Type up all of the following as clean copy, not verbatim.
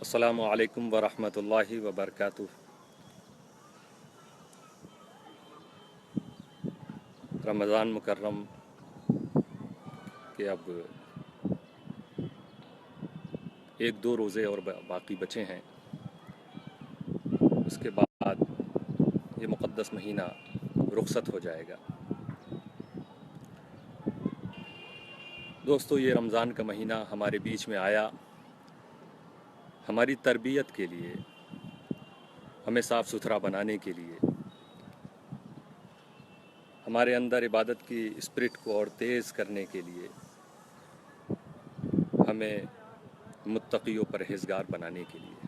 السلام علیکم ورحمۃ اللہ وبرکاتہ۔ رمضان مکرم کے اب ایک دو روزے اور باقی بچے ہیں، اس کے بعد یہ مقدس مہینہ رخصت ہو جائے گا۔ دوستو، یہ رمضان کا مہینہ ہمارے بیچ میں آیا ہماری تربیت کے لیے، ہمیں صاف ستھرا بنانے کے لیے، ہمارے اندر عبادت کی اسپرٹ کو اور تیز کرنے کے لیے، ہمیں متقی و پرہیزگار بنانے کے لیے۔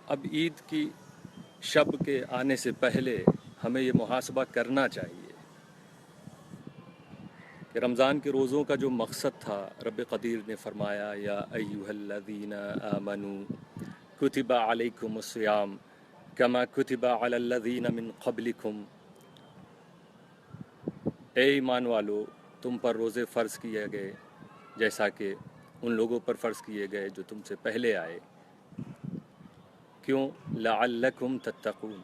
اب عید کی شب کے آنے سے پہلے ہمیں یہ محاسبہ کرنا چاہیے کہ رمضان کے روزوں کا جو مقصد تھا، رب قدیر نے فرمایا یا ایھا الذین آمنوا کتب علیکم الصیام کما کتب علی الذین من قبلکم، اے ایمان والو، تم پر روزے فرض کیے گئے جیسا کہ ان لوگوں پر فرض کیے گئے جو تم سے پہلے آئے۔ کیوں؟ لعلکم تتقون،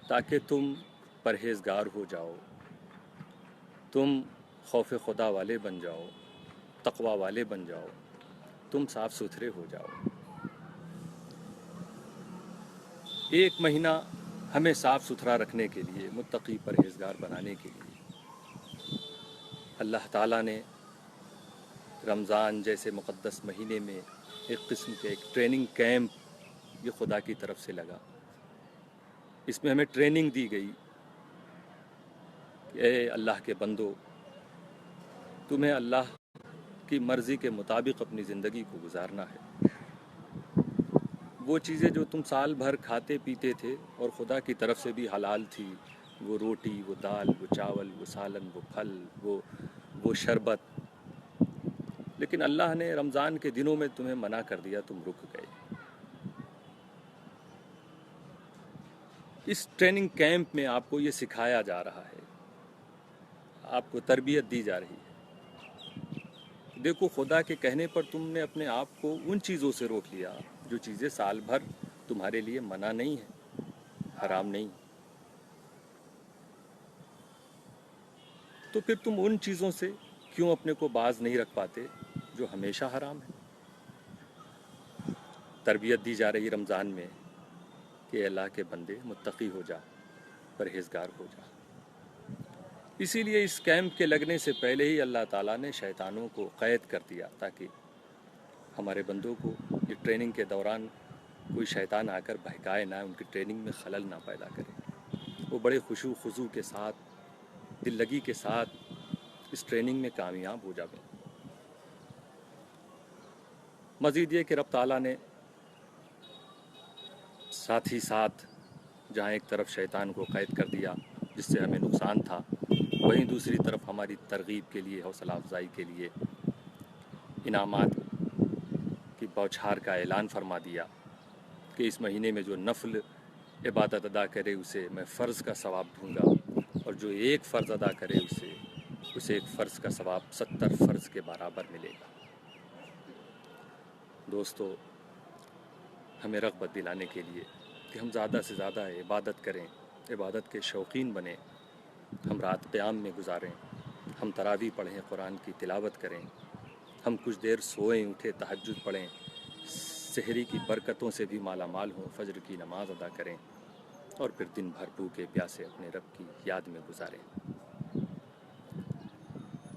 تاکہ تم پرہیزگار ہو جاؤ، تم خوف خدا والے بن جاؤ، تقوی والے بن جاؤ، تم صاف ستھرے ہو جاؤ۔ ایک مہینہ ہمیں صاف ستھرا رکھنے کے لیے، متقی پرہیزگار بنانے کے لیے اللہ تعالیٰ نے رمضان جیسے مقدس مہینے میں ایک قسم کے ایک ٹریننگ کیمپ یہ خدا کی طرف سے لگا۔ اس میں ہمیں ٹریننگ دی گئی کہ اے اللہ کے بندو، تمہیں اللہ کی مرضی کے مطابق اپنی زندگی کو گزارنا ہے۔ وہ چیزیں جو تم سال بھر کھاتے پیتے تھے اور خدا کی طرف سے بھی حلال تھی، وہ روٹی، وہ دال، وہ چاول، وہ سالن، وہ پھل، وہ شربت، لیکن اللہ نے رمضان کے دنوں میں تمہیں منع کر دیا، تم رک گئے۔ اس ٹریننگ کیمپ میں آپ کو یہ سکھایا جا رہا ہے، آپ کو تربیت دی جا رہی ہے، دیکھو خدا کے کہنے پر تم نے اپنے آپ کو ان چیزوں سے روک لیا جو چیزیں سال بھر تمہارے لیے منع نہیں ہیں، حرام نہیں، تو پھر تم ان چیزوں سے کیوں اپنے کو باز نہیں رکھ پاتے جو ہمیشہ حرام ہے؟ تربیت دی جا رہی رمضان میں کہ اللہ کے بندے متقی ہو جا، پرہیزگار ہو جا۔ اسی لیے اس کیمپ کے لگنے سے پہلے ہی اللہ تعالیٰ نے شیطانوں کو قید کر دیا تاکہ ہمارے بندوں کو یہ ٹریننگ کے دوران کوئی شیطان آ کر بہکائے نہ، ان کی ٹریننگ میں خلل نہ پیدا کرے۔ وہ بڑے خشوع خضوع کے ساتھ، دل لگی کے ساتھ اس ٹریننگ میں کامیاب ہو جاویں۔ مزید یہ کہ رب تعالیٰ نے ساتھ ہی ساتھ جہاں ایک طرف شیطان کو قید کر دیا جس سے ہمیں نقصان تھا، وہیں دوسری طرف ہماری ترغیب کے لیے، حوصلہ افزائی کے لیے انعامات کی بوچھار کا اعلان فرما دیا کہ اس مہینے میں جو نفل عبادت ادا کرے اسے میں فرض کا ثواب دوں گا، اور جو ایک فرض ادا کرے اسے ایک فرض کا ثواب 70 فرض کے برابر ملے گا۔ دوستو، ہمیں رغبت دلانے کے لیے کہ ہم زیادہ سے زیادہ عبادت کریں، عبادت کے شوقین بنیں، ہم رات قیام میں گزاریں، ہم تراویح پڑھیں، قرآن کی تلاوت کریں، ہم کچھ دیر سوئیں، اٹھیں، تہجد پڑھیں، سحری کی برکتوں سے بھی مالا مال ہوں، فجر کی نماز ادا کریں، اور پھر دن بھر بھوکے پیاسے اپنے رب کی یاد میں گزاریں۔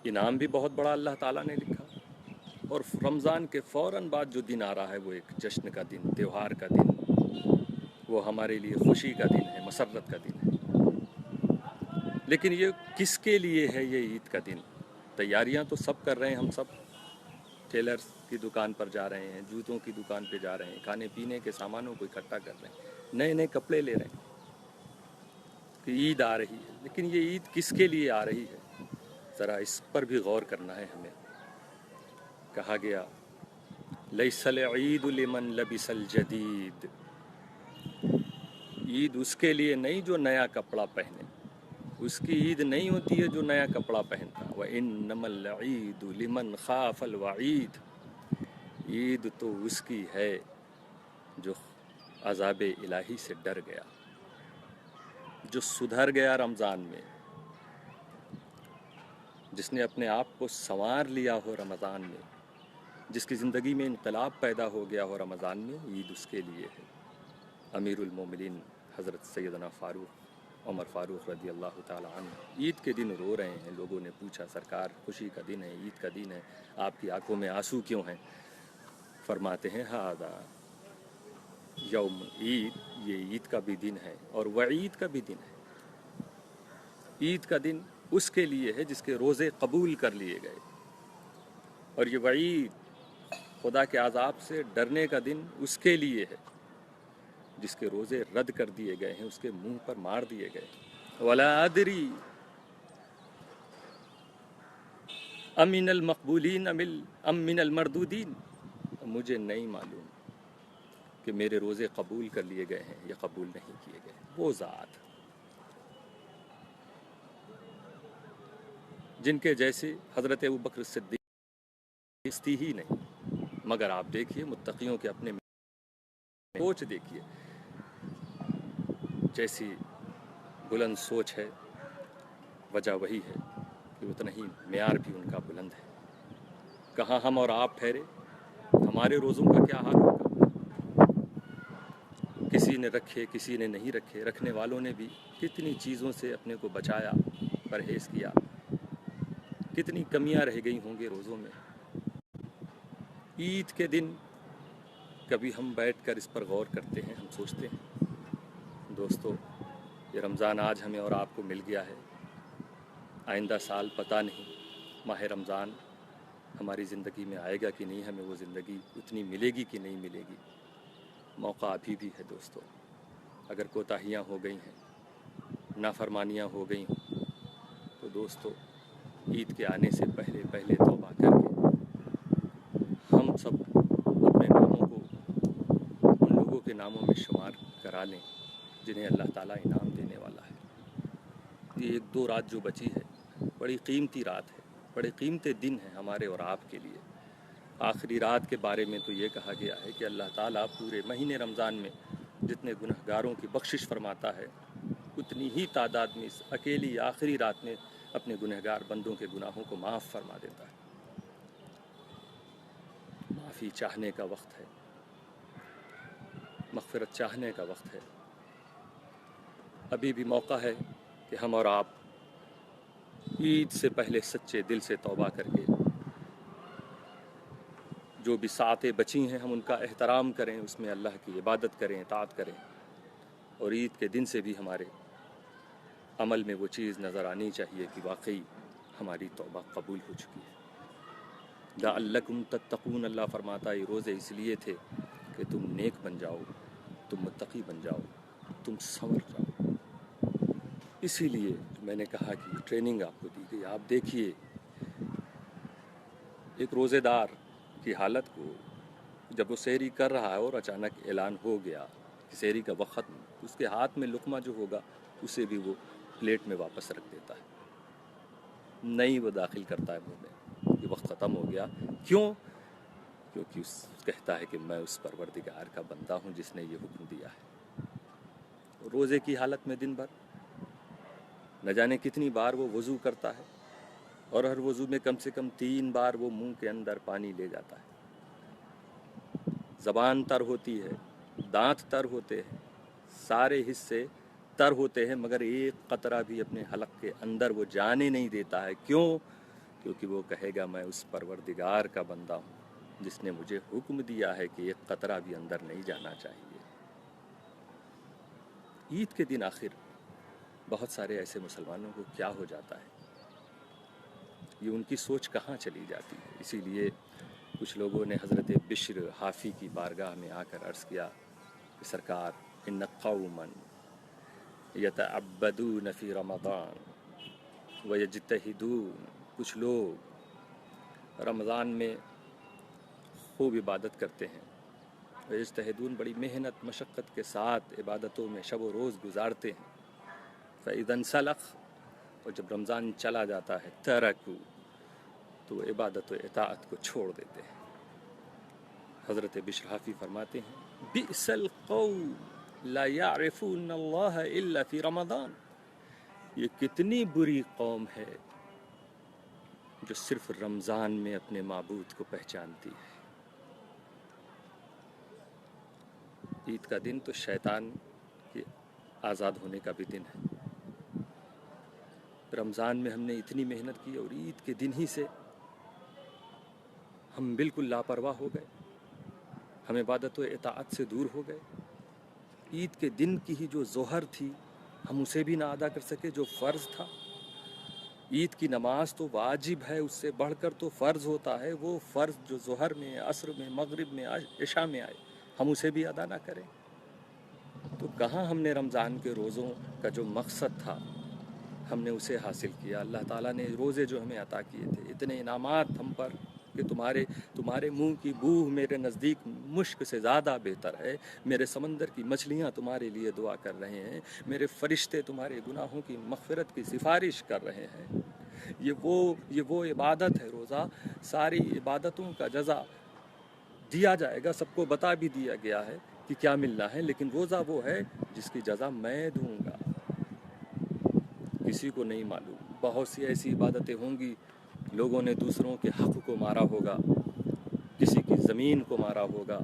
انعام بھی بہت بڑا اللہ تعالیٰ نے لکھا، اور رمضان کے فوراً بعد جو دن آ رہا ہے وہ ایک جشن کا دن، تہوار کا دن، وہ ہمارے لیے خوشی کا دن ہے، مسرت کا دن ہے۔ لیکن یہ کس کے لیے ہے یہ عید کا دن؟ تیاریاں تو سب کر رہے ہیں، ہم سب ٹیلرز کی دکان پر جا رہے ہیں، جوتوں کی دکان پہ جا رہے ہیں، کھانے پینے کے سامانوں کو اکٹھا کر رہے ہیں، نئے نئے کپڑے لے رہے ہیں کہ عید آ رہی ہے۔ لیکن یہ عید کس کے لیے آ رہی ہے؟ ذرا اس پر بھی غور کرنا ہے ہمیں۔ کہا گیا لیس العید لمن لبس الجدید، عید اس کے لیے نہیں جو نیا کپڑا پہنے، اس کی عید نہیں ہوتی ہے جو نیا کپڑا پہنتا. وَإِنَّمَا الْعِيدُ لِمَنْ خَافَ الْوَعِيدُ. عید تو اس کی ہے جو عذاب الہی سے ڈر گیا، جو سدھر گیا رمضان میں، جس نے اپنے آپ کو سنوار لیا ہو رمضان میں، جس کی زندگی میں انقلاب پیدا ہو گیا ہو رمضان میں. عید اس کے لیے ہے. امیر المومنین حضرت سیدنا عمر فاروق رضی اللہ تعالی عنہ عید کے دن رو رہے ہیں. لوگوں نے پوچھا سرکار خوشی کا دن ہے، عید کا دن ہے، آپ کی آنکھوں میں آنسو کیوں ہیں؟ فرماتے ہیں ھذا یوم عید، یہ عید کا بھی دن ہے اور وعید کا بھی دن ہے. عید کا دن اس کے لیے ہے جس کے روزے قبول کر لیے گئے، اور یہ وعید خدا کے عذاب سے ڈرنے کا دن اس کے لیے ہے جس کے روزے رد کر دیے گئے ہیں، اس کے منہ پر مار دیے گئے. ولا ادری امن المقبولین ام من المردودین، مجھے نہیں معلوم کہ میرے روزے قبول کر لیے گئے ہیں یا قبول نہیں کیے گئے. وہ ذات جن کے جیسے حضرت ابوبکر صدیق ہی نہیں، مگر آپ دیکھیے متقیوں کے اپنے سوچ دیکھیے، جیسی بلند سوچ ہے، وجہ وہی ہے کہ اتنا ہی معیار بھی ان کا بلند ہے. کہاں ہم اور آپ ٹھہرے، ہمارے روزوں کا کیا حال ہوگا؟ کسی نے رکھے، کسی نے نہیں رکھے. رکھنے والوں نے بھی کتنی چیزوں سے اپنے کو بچایا، پرہیز کیا، کتنی کمیاں رہ گئی ہوں گے روزوں میں. عید کے دن کبھی ہم بیٹھ کر اس پر غور کرتے ہیں، ہم سوچتے ہیں دوستو یہ رمضان آج ہمیں اور آپ کو مل گیا ہے، آئندہ سال پتہ نہیں ماہ رمضان ہماری زندگی میں آئے گا کہ نہیں، ہمیں وہ زندگی اتنی ملے گی کہ نہیں ملے گی. موقع ابھی بھی ہے دوستو. اگر کوتاہیاں ہو گئی ہیں، نافرمانیاں ہو گئی ہوں، تو دوستو عید کے آنے سے پہلے پہلے توبہ کر کے ہم سب اپنے ناموں کو ان لوگوں کے ناموں میں شمار کرا لیں جنہیں اللہ تعالیٰ انعام دینے والا ہے. یہ ایک دو رات جو بچی ہے بڑی قیمتی رات ہے، بڑے قیمتی دن ہیں ہمارے اور آپ کے لیے. آخری رات کے بارے میں تو یہ کہا گیا ہے کہ اللہ تعالیٰ پورے مہینے رمضان میں جتنے گنہگاروں کی بخشش فرماتا ہے، اتنی ہی تعداد میں اس اکیلی آخری رات میں اپنے گنہگار بندوں کے گناہوں کو معاف فرما دیتا ہے. معافی چاہنے کا وقت ہے، مغفرت چاہنے کا وقت ہے. ابھی بھی موقع ہے کہ ہم اور آپ عید سے پہلے سچے دل سے توبہ کر کے جو بھی ساعتیں بچی ہیں ہم ان کا احترام کریں، اس میں اللہ کی عبادت کریں، اطاعت کریں. اور عید کے دن سے بھی ہمارے عمل میں وہ چیز نظر آنی چاہیے کہ واقعی ہماری توبہ قبول ہو چکی ہے. لعلکم تتقون، اللہ فرماتا ہے یہ روزے اس لیے تھے کہ تم نیک بن جاؤ، تم متقی بن جاؤ، تم سنور جاؤ. اسی لیے میں نے کہا کہ یہ ٹریننگ آپ کو دی گئی. آپ دیکھیے ایک روزے دار کی حالت کو، جب وہ سحری کر رہا ہے اور اچانک اعلان ہو گیا کہ سحری کا وقت ختم، اس کے ہاتھ میں لقمہ جو ہوگا اسے بھی وہ پلیٹ میں واپس رکھ دیتا ہے، نہیں وہ داخل کرتا ہے منہ میں. یہ وقت ختم ہو گیا. کیوں؟ کیونکہ اس کہتا ہے کہ میں اس پروردگار کا بندہ ہوں جس نے یہ حکم دیا ہے. روزے کی حالت میں دن بھر نہ جانے کتنی بار وہ وضو کرتا ہے، اور ہر وضو میں کم سے کم 3 بار وہ منہ کے اندر پانی لے جاتا ہے. زبان تر ہوتی ہے، دانت تر ہوتے ہیں، سارے حصے تر ہوتے ہیں، مگر ایک قطرہ بھی اپنے حلق کے اندر وہ جانے نہیں دیتا ہے. کیوں؟ کیونکہ وہ کہے گا میں اس پروردگار کا بندہ ہوں جس نے مجھے حکم دیا ہے کہ ایک قطرہ بھی اندر نہیں جانا چاہیے. عید کے دن آخر بہت سارے ایسے مسلمانوں کو کیا ہو جاتا ہے، یہ ان کی سوچ کہاں چلی جاتی ہے. اسی لیے کچھ لوگوں نے حضرت بشر حافی کی بارگاہ میں آ کر عرض کیا کہ سرکار ان قوما یتعبدون فی رمضان ویجتہدون، کچھ لوگ رمضان میں خوب عبادت کرتے ہیں، ویجتہدون بڑی محنت مشقت کے ساتھ عبادتوں میں شب و روز گزارتے ہیں. فإذا انسلخ، اور جب رمضان چلا جاتا ہے ترکو، تو وہ عبادت و اطاعت کو چھوڑ دیتے ہیں۔ حضرت بشر حافی فرماتے ہیں بئس القوم لا يعرفون اللہ الا فی رمضان، یہ کتنی بری قوم ہے جو صرف رمضان میں اپنے معبود کو پہچانتی ہے۔ عید کا دن تو شیطان کے آزاد ہونے کا بھی دن ہے۔ رمضان میں ہم نے اتنی محنت کی اور عید کے دن ہی سے ہم بالکل لاپرواہ ہو گئے، ہم عبادت و اطاعت سے دور ہو گئے۔ عید کے دن کی ہی جو ظہر تھی ہم اسے بھی نہ ادا کر سکے جو فرض تھا۔ عید کی نماز تو واجب ہے، اس سے بڑھ کر تو فرض ہوتا ہے، وہ فرض جو ظہر میں، عصر میں، مغرب میں، عشاء میں آئے، ہم اسے بھی ادا نہ کریں تو کہاں ہم نے رمضان کے روزوں کا جو مقصد تھا ہم نے اسے حاصل کیا۔ اللہ تعالیٰ نے روزے جو ہمیں عطا کیے تھے، اتنے انعامات ہم پر کہ تمہارے منہ کی بو میرے نزدیک مشک سے زیادہ بہتر ہے، میرے سمندر کی مچھلیاں تمہارے لیے دعا کر رہے ہیں، میرے فرشتے تمہارے گناہوں کی مغفرت کی سفارش کر رہے ہیں۔ یہ وہ عبادت ہے روزہ، ساری عبادتوں کا جزا دیا جائے گا، سب کو بتا بھی دیا گیا ہے کہ کیا ملنا ہے، لیکن روزہ وہ ہے جس کی جزا میں دوں گا، کسی کو نہیں معلوم۔ بہت سی ایسی عبادتیں ہوں گی، لوگوں نے دوسروں کے حق کو مارا ہوگا، کسی کی زمین کو مارا ہوگا،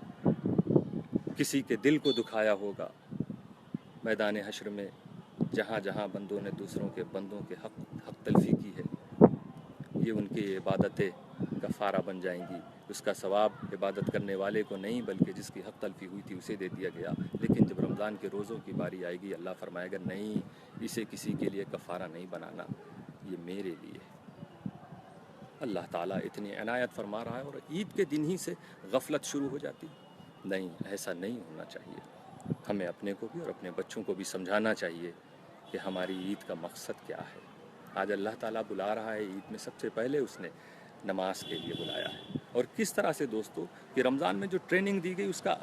کسی کے دل کو دکھایا ہوگا۔ میدان حشر میں جہاں جہاں بندوں نے دوسروں کے بندوں کے حق تلفی کی ہے، یہ ان کی عبادتیں کفارہ بن جائیں گی۔ اس کا ثواب عبادت کرنے والے کو نہیں بلکہ جس کی حق تلفی ہوئی تھی اسے دے دیا گیا۔ لیکن جب رمضان کے روزوں کی باری آئے گی، اللہ فرمائے گا نہیں، اسے کسی کے لیے کفارہ نہیں بنانا، یہ میرے لیے ہے۔ اللہ تعالیٰ اتنی عنایت فرما رہا ہے اور عید کے دن ہی سے غفلت شروع ہو جاتی۔ نہیں، ایسا نہیں ہونا چاہیے۔ ہمیں اپنے کو بھی اور اپنے بچوں کو بھی سمجھانا چاہیے کہ ہماری عید کا مقصد کیا ہے۔ آج اللہ تعالیٰ بلا رہا ہے عید میں، سب سے پہلے اس نے نماز کے لیے بلایا ہے۔ اور کس طرح سے دوستو کہ رمضان میں جو ٹریننگ دی گئی اس کا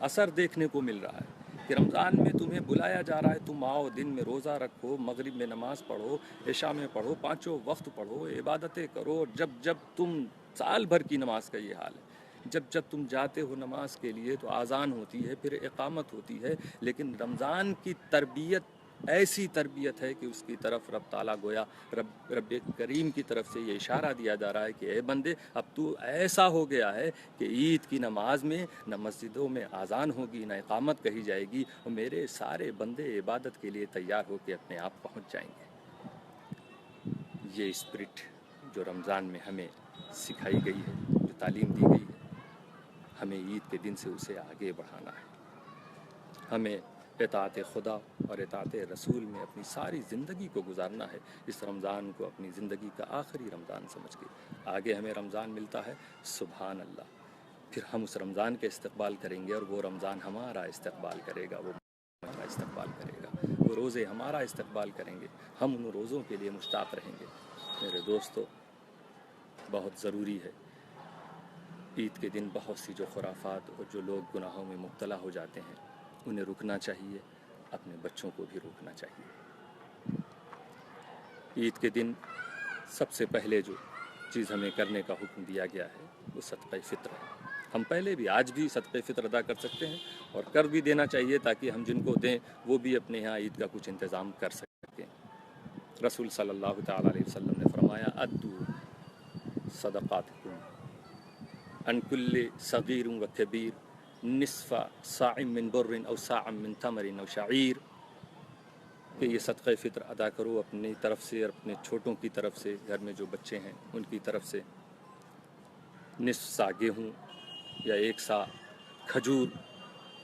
اثر دیکھنے کو مل رہا ہے کہ رمضان میں تمہیں بلایا جا رہا ہے، تم آؤ، دن میں روزہ رکھو، مغرب میں نماز پڑھو، عشاء میں پڑھو، پانچوں وقت پڑھو، عبادتیں کرو۔ جب تم سال بھر کی نماز کا یہ حال ہے، جب تم جاتے ہو نماز کے لیے تو آذان ہوتی ہے، پھر اقامت ہوتی ہے، لیکن رمضان کی تربیت ایسی تربیت ہے کہ اس کی طرف رب تعالیٰ گویا رب کریم کی طرف سے یہ اشارہ دیا جا رہا ہے کہ اے بندے، اب تو ایسا ہو گیا ہے کہ عید کی نماز میں نہ مسجدوں میں آذان ہوگی، نہ اقامت کہی جائے گی، اور میرے سارے بندے عبادت کے لیے تیار ہو کے اپنے آپ پہنچ جائیں گے۔ یہ اسپرٹ جو رمضان میں ہمیں سکھائی گئی ہے، جو تعلیم دی گئی ہے، ہمیں عید کے دن سے اسے آگے بڑھانا ہے۔ ہمیں اطاعت خدا اور اطاعت رسول میں اپنی ساری زندگی کو گزارنا ہے، اس رمضان کو اپنی زندگی کا آخری رمضان سمجھ کے۔ آگے ہمیں رمضان ملتا ہے، سبحان اللہ، پھر ہم اس رمضان کے استقبال کریں گے اور وہ رمضان ہمارا استقبال کرے گا، وہ ہمارا استقبال کرے گا، وہ روزے ہمارا استقبال کریں گے، ہم ان روزوں کے لیے مشتاق رہیں گے۔ میرے دوستو، بہت ضروری ہے، عید کے دن بہت سی جو خرافات اور جو لوگ گناہوں میں مبتلا ہو جاتے ہیں انہیں رکنا چاہیے، اپنے بچوں کو بھی روکنا چاہیے۔ عید کے دن سب سے پہلے جو چیز ہمیں کرنے کا حکم دیا گیا ہے وہ صدقہ فطر ہے۔ ہم پہلے بھی آج بھی صدقہ فطر ادا کر سکتے ہیں اور کر بھی دینا چاہیے تاکہ ہم جن کو دیں وہ بھی اپنے یہاں عید کا کچھ انتظام کر سکیں۔ رسول صلی اللہ تعالیٰ علیہ وسلم نے فرمایا ادو صدقاتکم عن کل صغیر و کبیر نصف صاع من بر او صاع من تمر او شعیر، کہ یہ صدقہ فطر ادا کرو اپنی طرف سے اور اپنے چھوٹوں کی طرف سے، گھر میں جو بچے ہیں ان کی طرف سے، نصف سا گیہوں یا ایک سا کھجور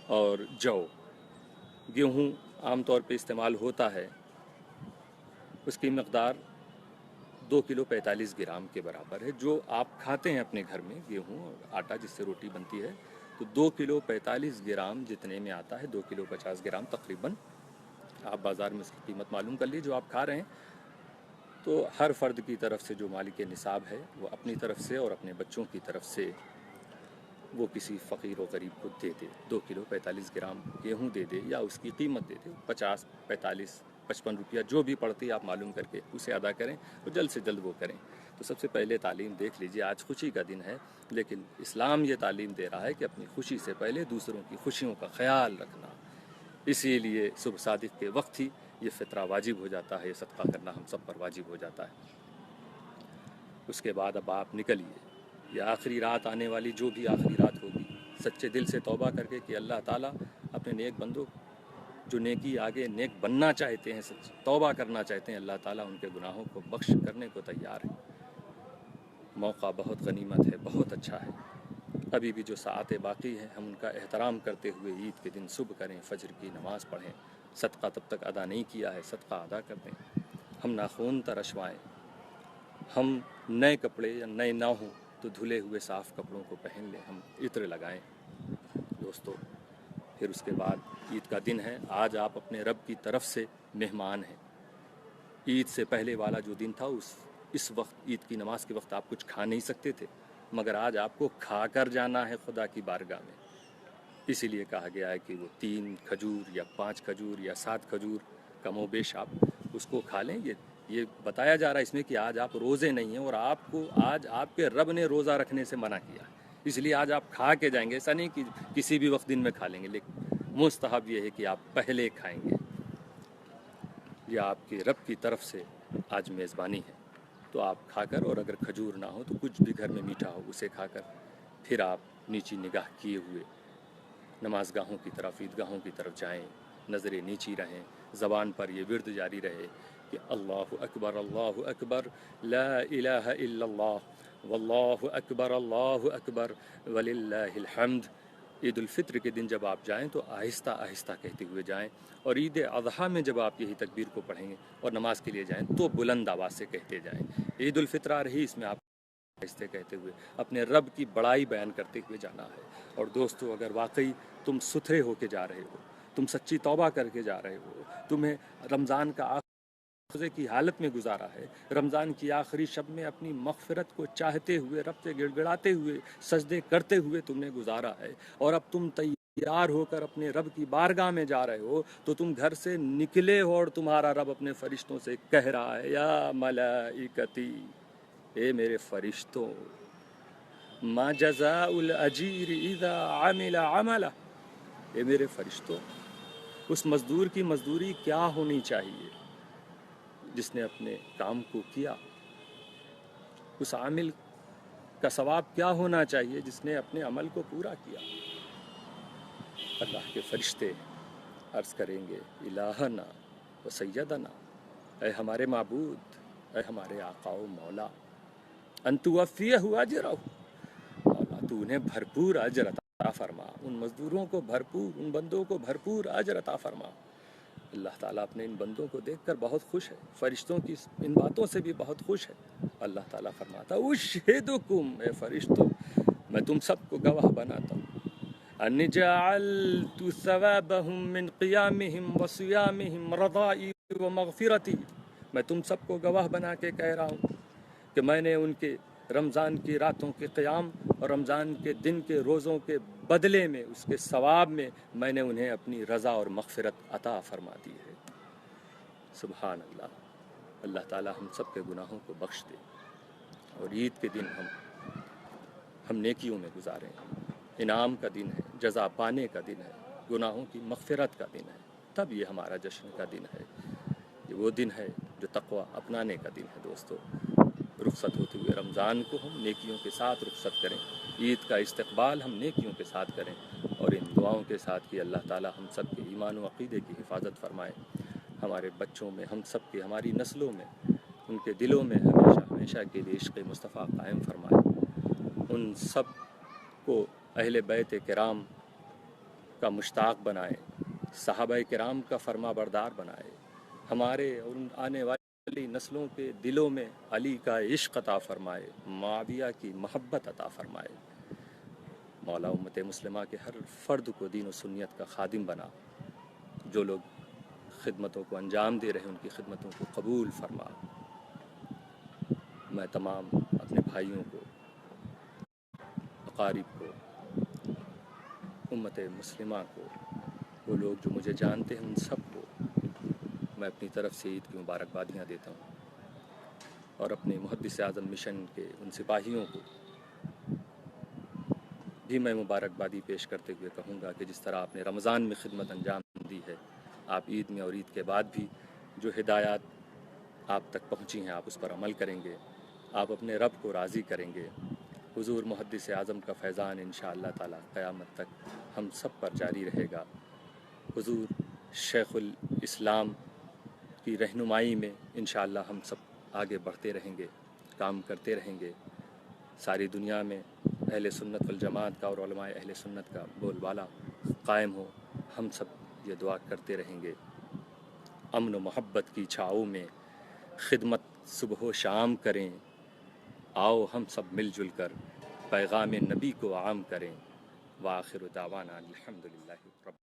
اور جو۔ گیہوں عام طور پہ استعمال ہوتا ہے، اس کی مقدار 2 کلو 45 گرام کے برابر ہے۔ جو آپ کھاتے ہیں اپنے گھر میں گیہوں اور آٹا جس سے روٹی بنتی ہے تو 2 کلو 45 گرام جتنے میں آتا ہے، 2 کلو 50 گرام تقریباً، آپ بازار میں اس کی قیمت معلوم کر لیجیے جو آپ کھا رہے ہیں۔ تو ہر فرد کی طرف سے جو مالک نصاب ہے وہ اپنی طرف سے اور اپنے بچوں کی طرف سے وہ کسی فقیر و غریب کو دے دے، 2 کلو 45 گرام گیہوں دے دے یا اس کی قیمت دے دے، 50 45 55 روپیہ جو بھی پڑتی ہے آپ معلوم کر کے اسے ادا کریں اور جلد سے جلد وہ کریں. تو سب سے پہلے تعلیم دیکھ لیجیے. آج خوشی کا دن ہے لیکن اسلام یہ تعلیم دے رہا ہے کہ اپنی خوشی سے پہلے دوسروں کی خوشیوں کا خیال رکھنا. اسی لیے صبح صادق کے وقت ہی یہ فطرہ واجب ہو جاتا ہے, یہ صدقہ کرنا ہم سب پر واجب ہو جاتا ہے. اس کے بعد اب آپ نکلیے. یہ آخری رات آنے والی جو بھی آخری رات ہوگی, سچے دل سے توبہ کر کے کہ اللہ تعالیٰ اپنے نیک بندوں جو نیکی آگے نیک بننا چاہتے ہیں, سچ توبہ کرنا چاہتے ہیں, اللہ تعالیٰ ان کے گناہوں کو بخش کرنے کو تیار ہے. موقع بہت غنیمت ہے, بہت اچھا ہے. ابھی بھی جو ساعتیں باقی ہیں ہم ان کا احترام کرتے ہوئے عید کے دن صبح کریں, فجر کی نماز پڑھیں. صدقہ تب تک ادا نہیں کیا ہے, صدقہ ادا کر دیں. ہم ناخن ترشوائیں. ہم نئے کپڑے یا نئے نہ ہوں تو دھلے ہوئے صاف کپڑوں کو پہن لیں. ہم عطر لگائیں دوستو. پھر اس کے بعد عید کا دن ہے. آج آپ اپنے رب کی طرف سے مہمان ہیں. عید سے پہلے والا جو دن تھا اس وقت عید کی نماز کے وقت آپ کچھ کھا نہیں سکتے تھے, مگر آج آپ کو کھا کر جانا ہے خدا کی بارگاہ میں. اسی لیے کہا گیا ہے کہ وہ 3 کھجور یا 5 کھجور یا 7 کھجور کم و بیش آپ اس کو کھا لیں. یہ بتایا جا رہا ہے اس میں کہ آج آپ روزے نہیں ہیں اور آپ کو آج آپ کے رب نے روزہ رکھنے سے منع کیا, اس لیے آج آپ کھا کے جائیں گے. ایسا نہیں کہ کسی بھی وقت دن میں کھا لیں گے, لیکن مستحب یہ ہے کہ آپ پہلے کھائیں گے. یہ آپ کے رب کی طرف سے آج میزبانی ہے. تو آپ کھا کر, اور اگر کھجور نہ ہو تو کچھ بھی گھر میں میٹھا ہو اسے کھا کر پھر آپ نیچی نگاہ کیے ہوئے نماز گاہوں کی طرف, عیدگاہوں کی طرف جائیں. نظریں نیچی رہیں, زبان پر یہ ورد جاری رہے کہ اللہ اکبر لا الہ الا اللہ واللہ اکبر وللہ الحمد. عید الفطر کے دن جب آپ جائیں تو آہستہ آہستہ کہتے ہوئے جائیں, اور عید اضحیٰ میں جب آپ یہی تکبیر کو پڑھیں گے اور نماز کے لیے جائیں تو بلند آواز سے کہتے جائیں. عید الفطر آ رہی, اس میں آپ آہستہ کہتے ہوئے اپنے رب کی بڑائی بیان کرتے ہوئے جانا ہے. اور دوستو, اگر واقعی تم ستھرے ہو کے جا رہے ہو, تم سچی توبہ کر کے جا رہے ہو, تمہیں رمضان کا روزے کی حالت میں گزارا ہے, رمضان کی آخری شب میں اپنی مغفرت کو چاہتے ہوئے, رب سے گڑ گڑاتے ہوئے, سجدے کرتے ہوئے تم نے گزارا ہے, اور اب تم تیار ہو کر اپنے رب کی بارگاہ میں جا رہے ہو, تو تم گھر سے نکلے ہو اور تمہارا رب اپنے فرشتوں سے کہہ رہا ہے, یا ملائکتی, اے میرے فرشتوں, ما جزاء الاجیر اذا عمل عملہ, اے میرے فرشتوں, اس مزدور کی مزدوری کیا ہونی چاہیے جس نے اپنے کام کو کیا. اس عامل کا ثواب کیا ہونا چاہیے جس نے اپنے عمل کو پورا کیا. اللہ کے فرشتے عرض کریں گے, الہنا و سیدنا, اے ہمارے معبود, اے ہمارے آقا و مولا, ان توفیہ اجرہ, مولا تو انہیں بھرپور اجر عطا فرما, ان مزدوروں کو بھرپور, ان بندوں کو بھرپور اجر عطا فرما. اللہ تعالیٰ اپنے ان بندوں کو دیکھ کر بہت خوش ہے, فرشتوں کی ان باتوں سے بھی بہت خوش ہے. اللہ تعالیٰ فرماتا, اشہدکم, اے فرشتوں, میں تم سب کو گواہ بناتا ہوں, ان جعلت ثوابہم من قیامہم وصیامہم رضائی ومغفرتی, میں تم سب کو گواہ بنا کے کہہ رہا ہوں کہ میں نے ان کے رمضان کی راتوں کے قیام اور رمضان کے دن کے روزوں کے بدلے میں, اس کے ثواب میں نے انہیں اپنی رضا اور مغفرت عطا فرما دی ہے. سبحان اللہ. اللہ تعالیٰ ہم سب کے گناہوں کو بخش دے, اور عید کے دن ہم نیکیوں میں گزاریں. انعام کا دن ہے, جزا پانے کا دن ہے, گناہوں کی مغفرت کا دن ہے, تب یہ ہمارا جشن کا دن ہے. یہ وہ دن ہے جو تقوی اپنانے کا دن ہے. دوستو, رخصت ہوتے ہوئے رمضان کو ہم نیکیوں کے ساتھ رخصت کریں, عید کا استقبال ہم نیکیوں کے ساتھ کریں, اور ان دعاؤں کے ساتھ کہ اللہ تعالیٰ ہم سب کے ایمان و عقیدے کی حفاظت فرمائے, ہمارے بچوں میں, ہم سب کے, ہماری نسلوں میں, ان کے دلوں میں ہمیشہ ہمیشہ کے لیے عشق مصطفیٰ قائم فرمائے. ان سب کو اہل بیت کرام کا مشتاق بنائے, صحابہ کرام کا فرما بردار بنائے, ہمارے اور آنے والی نسلوں کے دلوں میں علی کا عشق عطا فرمائے, معاویہ کی محبت عطا فرمائے. مولا امت مسلمہ کے ہر فرد کو دین و سنت کا خادم بنا. جو لوگ خدمتوں کو انجام دے رہے ہیں ان کی خدمتوں کو قبول فرما. میں تمام اپنے بھائیوں کو, اقارب کو, امت مسلمہ کو, وہ لوگ جو مجھے جانتے ہیں ان سب کو میں اپنی طرف سے عید کی مبارکبادیاں دیتا ہوں، اور اپنے محدث اعظم مشن کے ان سپاہیوں کو بھی میں مبارکبادی پیش کرتے ہوئے کہوں گا کہ جس طرح آپ نے رمضان میں خدمت انجام دی ہے، آپ عید میں اور عید کے بعد بھی جو ہدایات آپ تک پہنچی ہیں آپ اس پر عمل کریں گے، آپ اپنے رب کو راضی کریں گے۔ حضور محدث اعظم کا فیضان انشاءاللہ تعالی قیامت تک ہم سب پر جاری رہے گا۔ حضور شیخ الاسلام کی رہنمائی میں انشاءاللہ ہم سب آگے بڑھتے رہیں گے، کام کرتے رہیں گے۔ ساری دنیا میں اہل سنت والجماعت کا اور علماء اہل سنت کا بول بالا قائم ہو، ہم سب یہ دعا کرتے رہیں گے۔ امن و محبت کی چھاؤں میں خدمت صبح و شام کریں، آؤ ہم سب مل جل کر پیغام نبی کو عام کریں۔ وآخر دعوانا الحمدللہ رب